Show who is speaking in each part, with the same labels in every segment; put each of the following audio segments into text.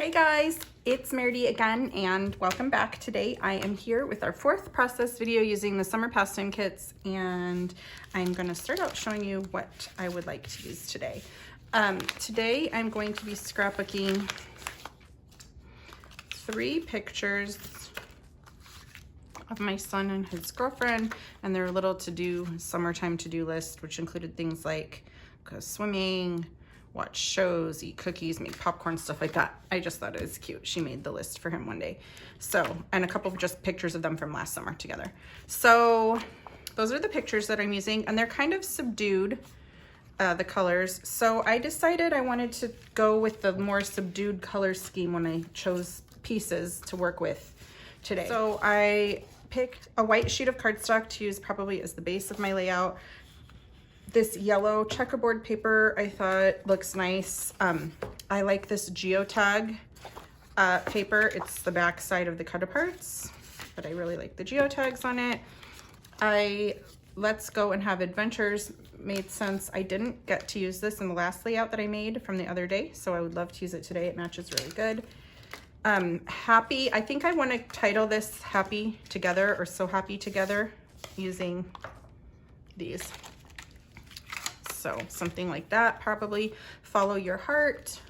Speaker 1: Hey guys, it's Meridy again and welcome back. Today I am here with our fourth process video using the summer pastime kits, and I'm going to start out showing you what I would like to use today. Today I'm going to be scrapbooking 3 pictures of my son and his girlfriend and their little to-do summertime to-do list, which included things like go swimming, watch shows, eat cookies, make popcorn, stuff like that. I just thought it was cute. She made the list for him one day. So, and a couple of just pictures of them from last summer together. So those are the pictures that I'm using, and they're kind of subdued, the colors. So I decided I wanted to go with the more subdued color scheme when I chose pieces to work with today. So I picked a white sheet of cardstock to use probably as the base of my layout. This yellow checkerboard paper I thought looks nice. I like this geotag paper. It's the back side of the cut aparts, but I really like the geotags on it. Let's Go and Have Adventures made sense. I didn't get to use this in the last layout that I made from the other day, so I would love to use it today. It matches really good. Happy, I think I want to title this Happy Together or So Happy Together using these. So something like that, probably Follow Your Heart.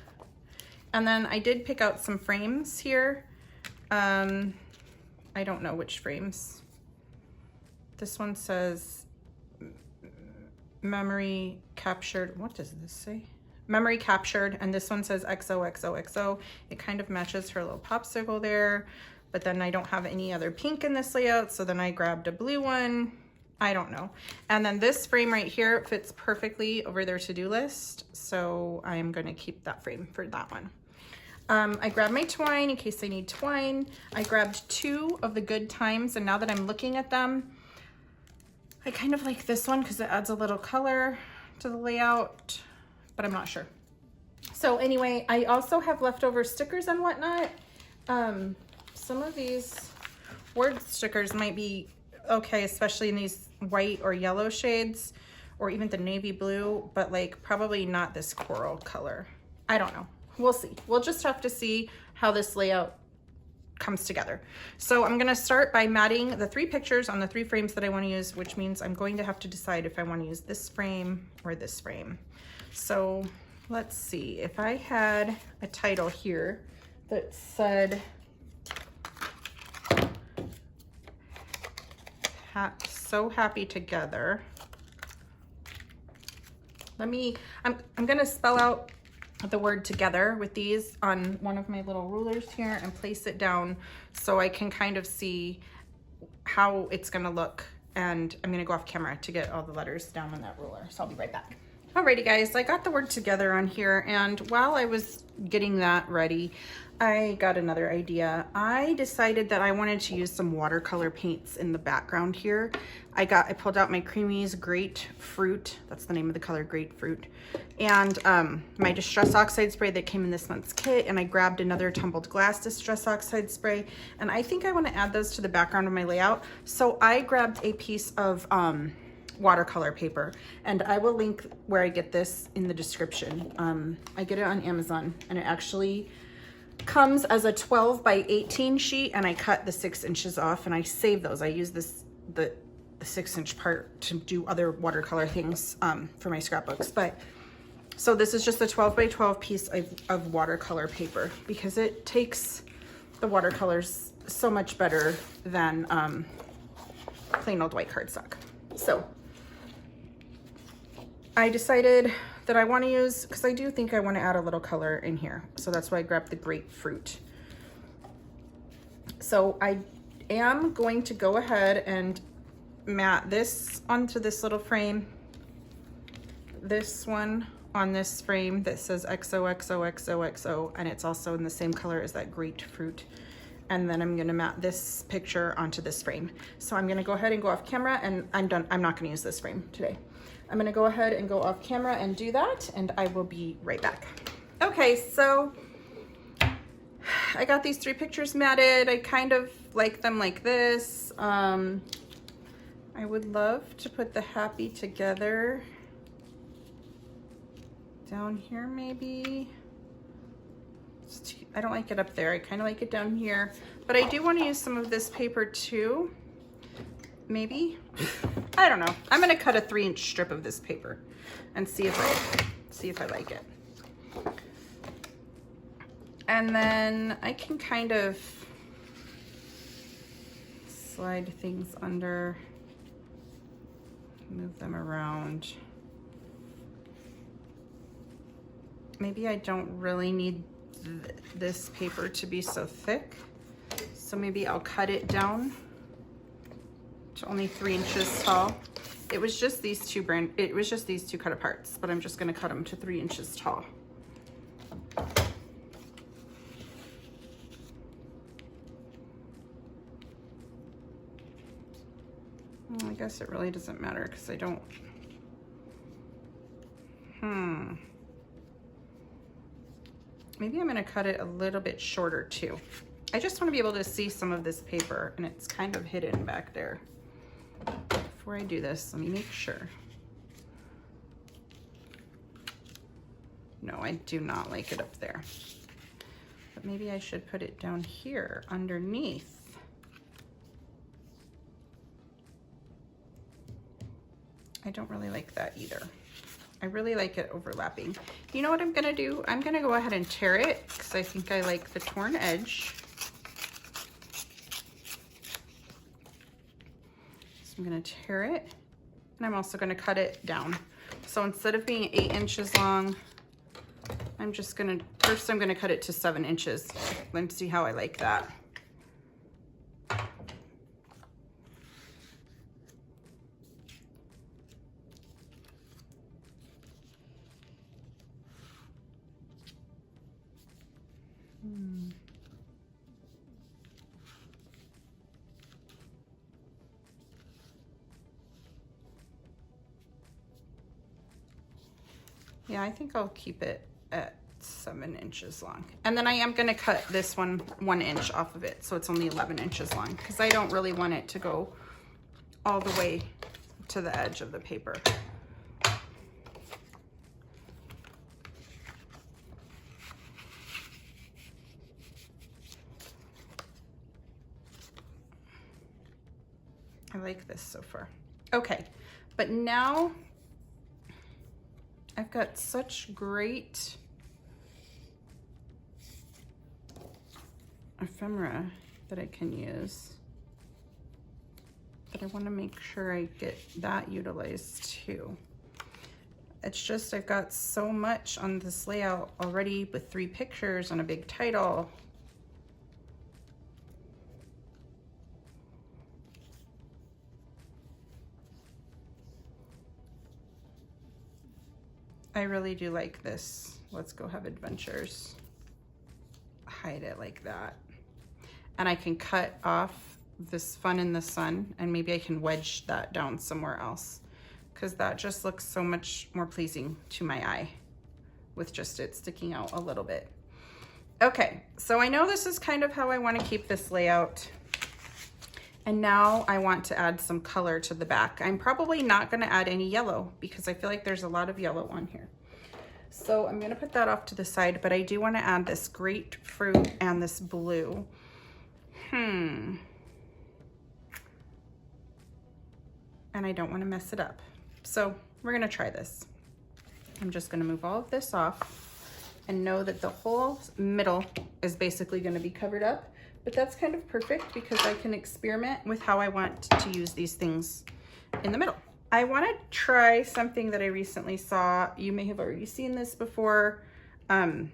Speaker 1: And then I did pick out some frames here. I don't know which frames. This one says memory captured. What does this say? Memory captured. And this one says XOXOXO. It kind of matches her little popsicle there. But then I don't have any other pink in this layout, so then I grabbed a blue one. I don't know. And then this frame right here fits perfectly over their to-do list, so I'm going to keep that frame for that one. I grabbed my twine in case I need twine. I grabbed 2 of the Good Times, and now that I'm looking at them, I kind of like this one because it adds a little color to the layout, but I'm not sure. So anyway, I also have leftover stickers and whatnot. Some of these word stickers might be okay, especially in these white or yellow shades, or even the navy blue, but like probably not this coral color. I don't know. We'll see. We'll just have to see how this layout comes together. So I'm gonna start by matting the 3 pictures on the 3 frames that I want to use, which means I'm going to have to decide if I want to use this frame or this frame. So let's see. If I had a title here that said So Happy Together. I'm gonna spell out the word together with these on one of my little rulers here and place it down so I can kind of see how it's gonna look. And I'm gonna go off camera to get all the letters down on that ruler. So I'll be right back. Alrighty guys, I got the word together on here, and while I was getting that ready, I got another idea. I decided that I wanted to use some watercolor paints in the background here. I pulled out my Creamies Grapefruit, that's the name of the color, Grapefruit, and my Distress Oxide spray that came in this month's kit, and I grabbed another Tumbled Glass Distress Oxide spray, and I think I want to add those to the background of my layout. So I grabbed a piece of watercolor paper, and I will link where I get this in the description. I get it on Amazon, and it actually comes as a 12 by 18 sheet, and I cut the 6 inches off and I save those. I use the 6-inch part to do other watercolor things for my scrapbooks. But so this is just a 12 by 12 piece of watercolor paper because it takes the watercolors so much better than plain old white cardstock. So I decided that I want to use, because I do think I want to add a little color in here. So that's why I grabbed the grapefruit. So I am going to go ahead and mat this onto this little frame. This one on this frame that says XOXOXOXO, and it's also in the same color as that grapefruit. And then I'm gonna mat this picture onto this frame. So I'm gonna go ahead and go off camera, and I'm done. I'm not gonna use this frame today. I'm gonna go ahead and go off camera and do that, and I will be right back. Okay, so I got these 3 pictures matted. I kind of like them like this. I would love to put the Happy Together down here maybe. It's too I don't like it up there. I kind of like it down here, but I do want to use some of this paper too. Maybe, I don't know. I'm gonna cut a 3-inch strip of this paper and see if I like it. And then I can kind of slide things under, move them around. Maybe I don't really need this paper to be so thick, so maybe I'll cut it down to only 3 inches tall. It was just these two cut aparts, but I'm just gonna cut them to 3 inches tall. I guess it really doesn't matter because I don't, maybe I'm gonna cut it a little bit shorter too. I just wanna be able to see some of this paper, and it's kind of hidden back there. Before I do this, let me make sure. No, I do not like it up there. But maybe I should put it down here underneath. I don't really like that either. I really like it overlapping. You know what I'm gonna do? I'm gonna go ahead and tear it because I think I like the torn edge. So I'm gonna tear it, and I'm also gonna cut it down. So instead of being 8 inches long, I'm just gonna, first I'm gonna cut it to 7 inches. Let's see how I like that. Yeah, I think I'll keep it at 7 inches long. And then I am gonna cut this 1 inch off of it, so it's only 11 inches long, because I don't really want it to go all the way to the edge of the paper. I like this so far. Okay, but now I've got such great ephemera that I can use, but I want to make sure I get that utilized too. It's just I've got so much on this layout already with 3 pictures and a big title. I really do like this. Let's go have adventures. Hide it like that. And I can cut off this fun in the sun, and maybe I can wedge that down somewhere else, because that just looks so much more pleasing to my eye with just it sticking out a little bit. Okay, so I know this is kind of how I want to keep this layout. And now I want to add some color to the back. I'm probably not gonna add any yellow because I feel like there's a lot of yellow on here. So I'm gonna put that off to the side, but I do wanna add this grapefruit and this blue. And I don't wanna mess it up. So we're gonna try this. I'm just gonna move all of this off and know that the whole middle is basically gonna be covered up. But that's kind of perfect because I can experiment with how I want to use these things in the middle. I want to try something that I recently saw. You may have already seen this before, but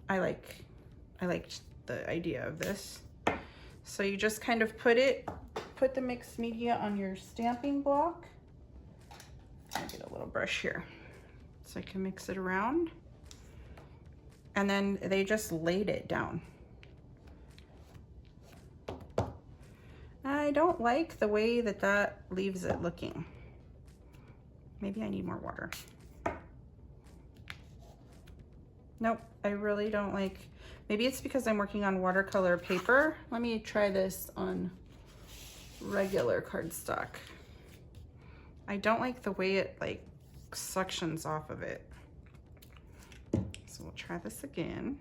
Speaker 1: I liked the idea of this. So you just kind of put the mixed media on your stamping block. I'll get a little brush here so I can mix it around. And then they just laid it down. I don't like the way that that leaves it looking. Maybe I need more water. Nope, I really don't like, maybe it's because I'm working on watercolor paper. Let me try this on regular cardstock. I don't like the way it like suctions off of it. we'll try this again.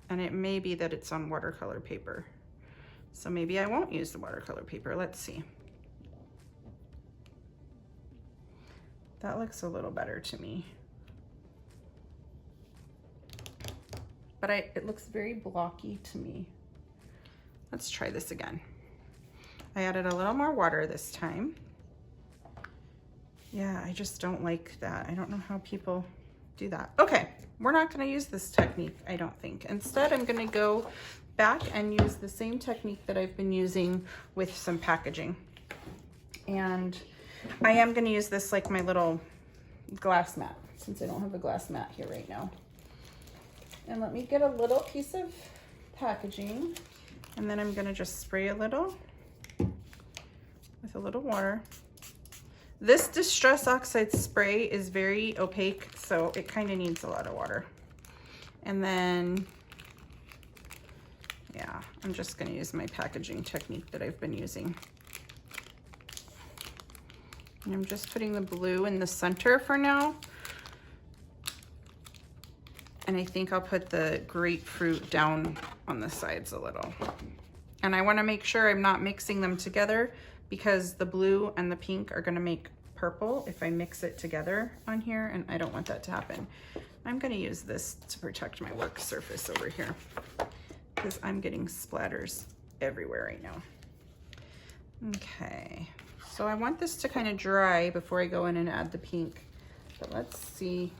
Speaker 1: And it may be that it's on watercolor paper. So maybe I won't use the watercolor paper. Let's see. That looks a little better to me. But it looks very blocky to me. Let's try this again. I added a little more water this time. Yeah, I just don't like that. I don't know how people do that. Okay, we're not gonna use this technique, I don't think. Instead, I'm gonna go back and use the same technique that I've been using with some packaging. And I am gonna use this like my little glass mat, since I don't have a glass mat here right now. And let me get a little piece of packaging, and then I'm gonna just spray a little with a little water. This Distress Oxide spray is very opaque, so it kind of needs a lot of water. And then, yeah, I'm just gonna use my packaging technique that I've been using. And I'm just putting the blue in the center for now. And I think I'll put the grapefruit down on the sides a little. And I wanna make sure I'm not mixing them together, because the blue and the pink are gonna make purple if I mix it together on here, and I don't want that to happen. I'm gonna use this to protect my work surface over here, because I'm getting splatters everywhere right now. Okay, so I want this to kind of dry before I go in and add the pink, but let's see.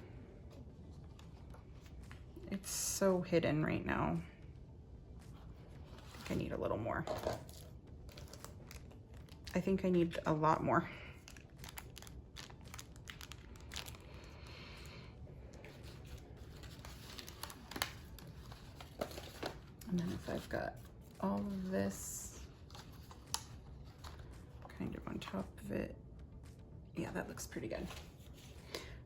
Speaker 1: It's so hidden right now. I think I need a little more. I think I need a lot more. And then if I've got all of this kind of on top of it, yeah, that looks pretty good.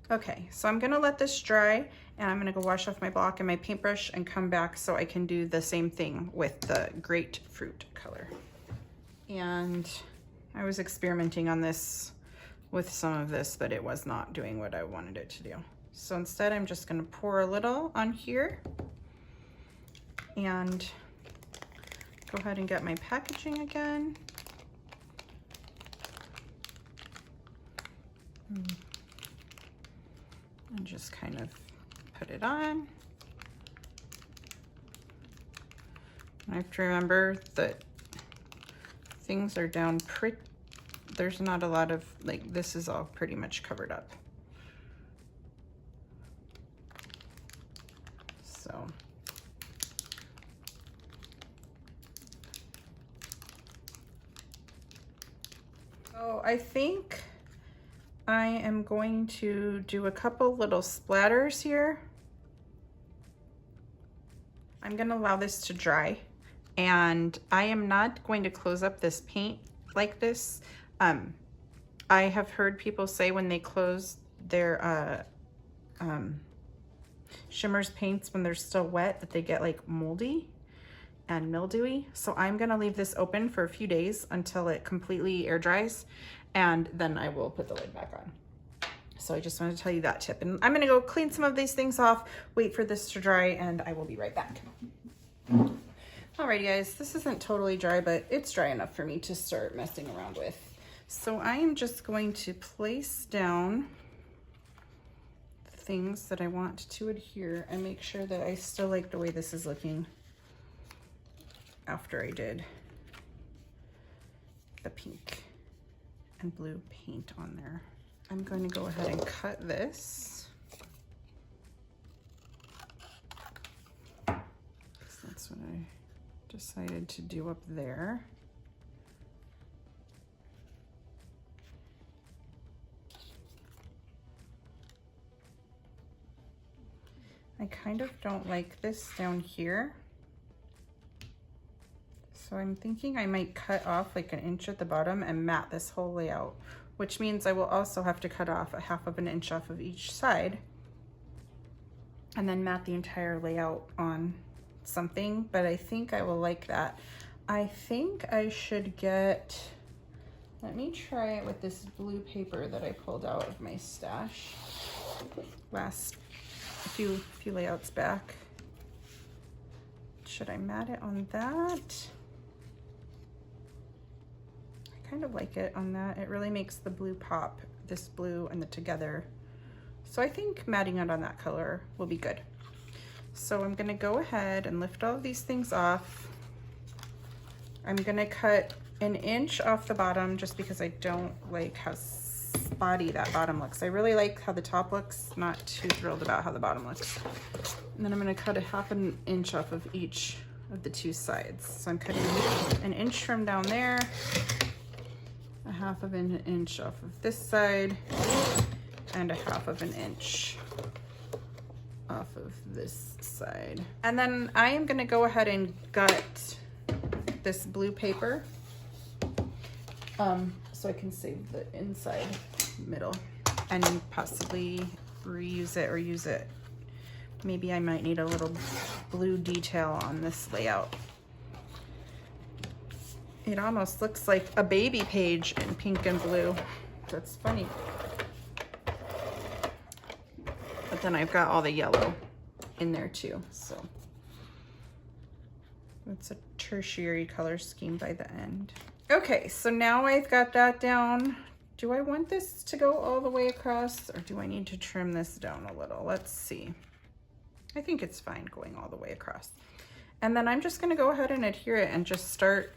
Speaker 1: Okay, so I'm gonna let this dry, and I'm gonna go wash off my block and my paintbrush and come back so I can do the same thing with the grapefruit color. And I was experimenting on this with some of this, but it was not doing what I wanted it to do. So instead, I'm just gonna pour a little on here and go ahead and get my packaging again. And just kind of put it on. I have to remember that things are down pretty, there's not a lot of, like, this is all pretty much covered up. So. So I think I am going to do a couple little splatters here. I'm gonna allow this to dry, and I am not going to close up this paint like this. I have heard people say when they close their shimmers paints when they're still wet that they get like moldy and mildewy. So I'm gonna leave this open for a few days until it completely air dries, and then I will put the lid back on. So I just wanted to tell you that tip. And I'm gonna go clean some of these things off, wait for this to dry, and I will be right back. Alrighty guys, this isn't totally dry, but it's dry enough for me to start messing around with. So I am just going to place down the things that I want to adhere and make sure that I still like the way this is looking after I did the pink and blue paint on there. I'm going to go ahead and cut this. So that's what I decided to do up there. I kind of don't like this down here. So I'm thinking I might cut off like 1 inch at the bottom and mat this whole layout, which means I will also have to cut off 1/2 inch off of each side and then mat the entire layout on something, but I think I will like that. I think I should get, let me try it with this blue paper that I pulled out of my stash. last few layouts back. Should I mat it on that? I kind of like it on that. It really makes the blue pop, this blue and the together. So I think matting it on that color will be good. So I'm gonna go ahead and lift all of these things off. I'm gonna cut 1 inch off the bottom just because I don't like how spotty that bottom looks. I really like how the top looks, not too thrilled about how the bottom looks. And then I'm gonna cut a 1/2 inch off of each of the 2 sides. So I'm cutting 1 inch from down there, a 1/2 inch off of this side, and a 1/2 inch off of this side. And then I am gonna go ahead and gut this blue paper so I can save the inside middle and possibly reuse it or use it. Maybe I might need a little blue detail on this layout. It almost looks like a baby page in pink and blue. That's funny. But then I've got all the yellow in there too, so it's a tertiary color scheme by the end. Okay, so now I've got that down. Do I want this to go all the way across, or do I need to trim this down a little? Let's see. I think it's fine going all the way across. And then I'm just gonna go ahead and adhere it and just start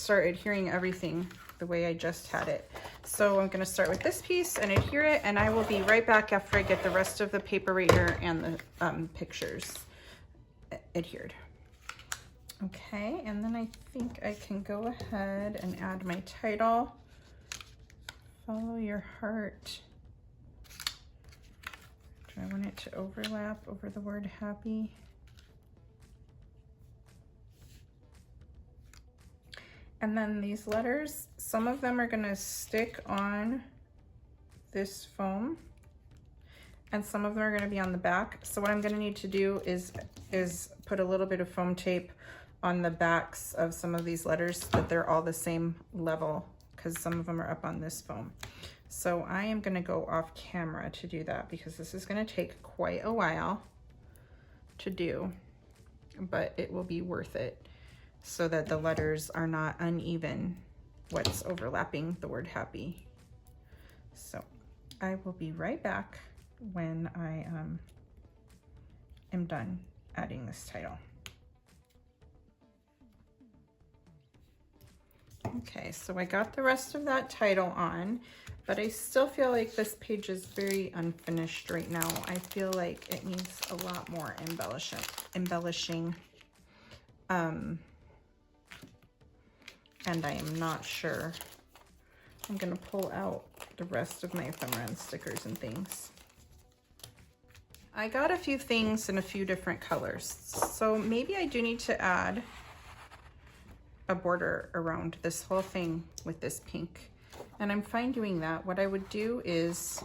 Speaker 1: adhering everything the way I just had it. So I'm gonna start with this piece and adhere it, and I will be right back after I get the rest of the paper right here and the pictures adhered. Okay, and then I think I can go ahead and add my title. Follow your heart. Do I want it to overlap over the word happy? And then these letters, some of them are gonna stick on this foam and some of them are gonna be on the back. So what I'm gonna need to do is put a little bit of foam tape on the backs of some of these letters so that they're all the same level, because some of them are up on this foam. So I am gonna go off camera to do that because this is gonna take quite a while to do, but it will be worth it so that the letters are not uneven, what's overlapping the word happy. So I will be right back when I am done adding this title. Okay, so I got the rest of that title on, but I still feel like this page is very unfinished right now. I feel like it needs a lot more embellishing. And I am not sure. I'm gonna pull out the rest of my ephemera and stickers and things. I got a few things in a few different colors, so maybe I do need to add a border around this whole thing with this pink, and I'm fine doing that. What I would do is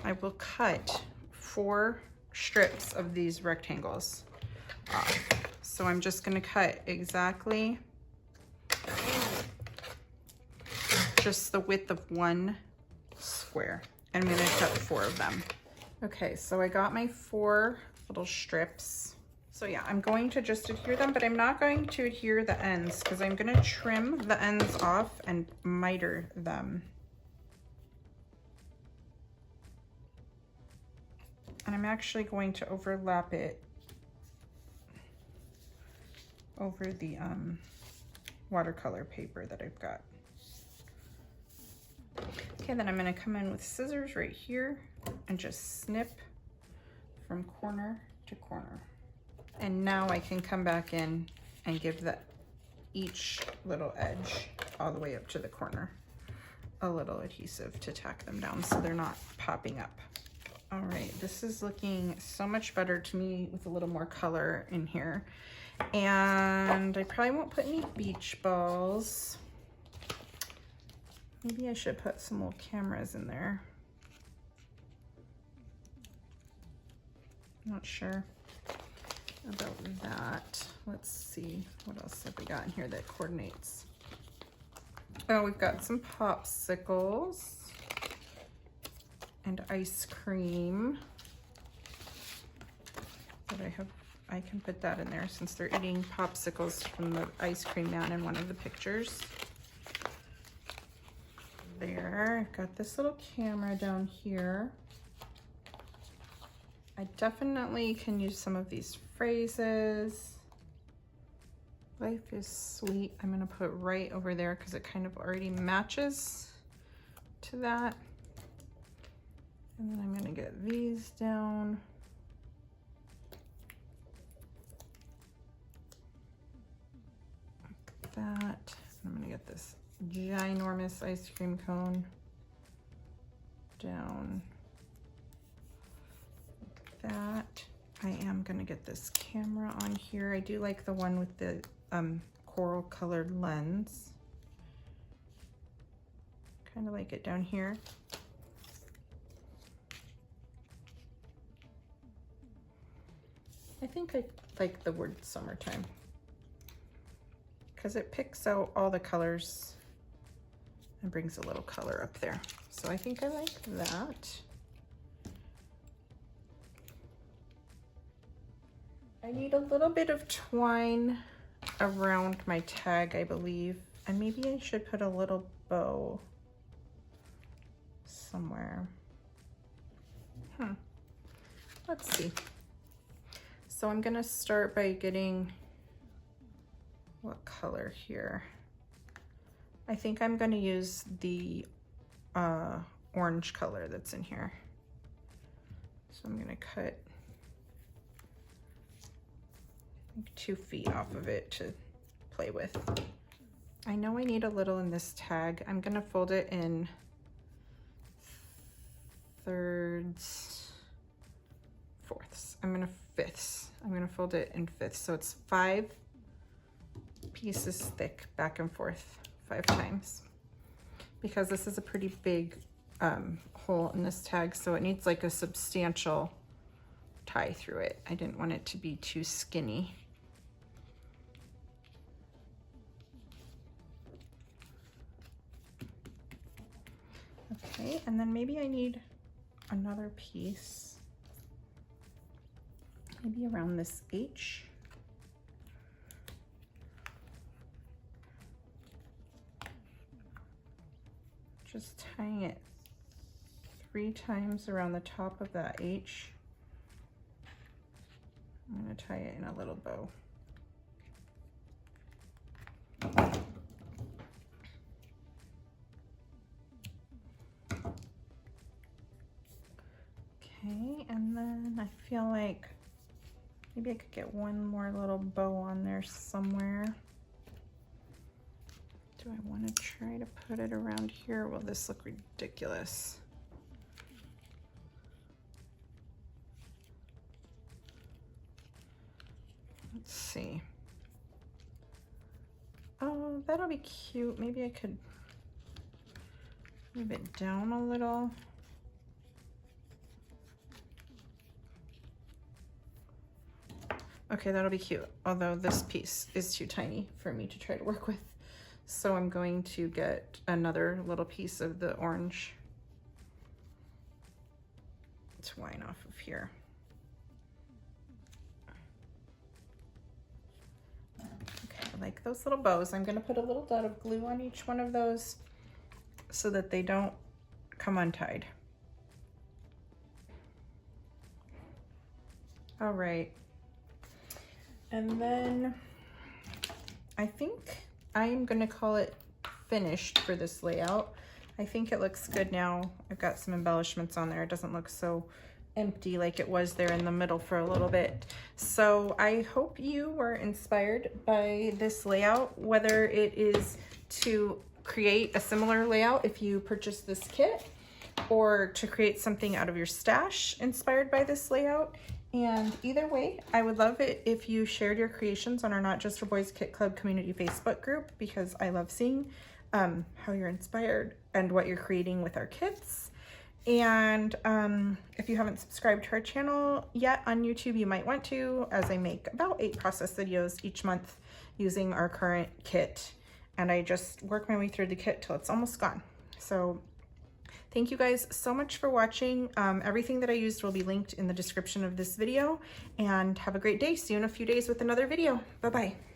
Speaker 1: I will cut 4 strips of these rectangles off. So I'm just gonna cut exactly just the width of 1 square. I'm gonna cut 4 of them. Okay, so I got my 4 little strips. So yeah, I'm going to just adhere them, but I'm not going to adhere the ends because I'm gonna trim the ends off and miter them. And I'm actually going to overlap it over the watercolor paper that I've got. Okay, then I'm gonna come in with scissors right here and just snip from corner to corner. And now I can come back in and give each little edge all the way up to the corner a little adhesive to tack them down so they're not popping up. All right, this is looking so much better to me with a little more color in here. And I probably won't put any beach balls. Maybe I should put some little cameras in there. Not sure about that. Let's see, what else have we got in here that coordinates? Oh, we've got some popsicles. and ice cream that I can put that in there since they're eating popsicles from the ice cream man in one of the pictures. There, I've got this little camera down here. I definitely can use some of these phrases. Life is sweet. I'm gonna put right over there because it kind of already matches to that. And then I'm gonna get these down. Like that. I'm gonna get this ginormous ice cream cone down like that. I am gonna get this camera on here. I do like the one with the coral colored lens. Kind of like it down here. I think I like the word summertime because it picks out all the colors and brings a little color up there. So I think I like that. I need a little bit of twine around my tag, I believe. And maybe I should put a little bow somewhere. Let's see. So I'm gonna start by getting, what color here? I think I'm gonna use the orange color that's in here. So I'm gonna cut 2 feet off of it to play with. I know I need a little in this tag. I'm gonna fold it in thirds, fourths. Fifths. I'm gonna fold it in fifths. So it's 5 pieces thick, back and forth 5 times. Because this is a pretty big hole in this tag, so it needs like a substantial tie through it. I didn't want it to be too skinny. Okay, and then maybe I need another piece, maybe around this H. Just tying it 3 times around the top of that H. I'm going to tie it in a little bow. Okay, and then I feel like maybe I could get one more little bow on there somewhere. Do I want to try to put it around here? Will this look ridiculous? Let's see. Oh, that'll be cute. Maybe I could move it down a little. Okay, that'll be cute. Although this piece is too tiny for me to try to work with. So I'm going to get another little piece of the orange twine off of here. Okay, I like those little bows. I'm gonna put a little dot of glue on each one of those so that they don't come untied. All right. And then I think I'm gonna call it finished for this layout. I think it looks good now. I've got some embellishments on there. It doesn't look so empty like it was there in the middle for a little bit. So I hope you were inspired by this layout, whether it is to create a similar layout if you purchase this kit, or to create something out of your stash inspired by this layout. And either way, I would love it if you shared your creations on our Not Just for Boys Kit Club community Facebook group, because I love seeing how you're inspired and what you're creating with our kits. And if you haven't subscribed to our channel yet on YouTube, you might want to, as I make about 8 process videos each month using our current kit. And I just work my way through the kit till it's almost gone. So Thank you guys so much for watching. Everything that I used will be linked in the description of this video, and have a great day. See you in a few days with another video. Bye-bye.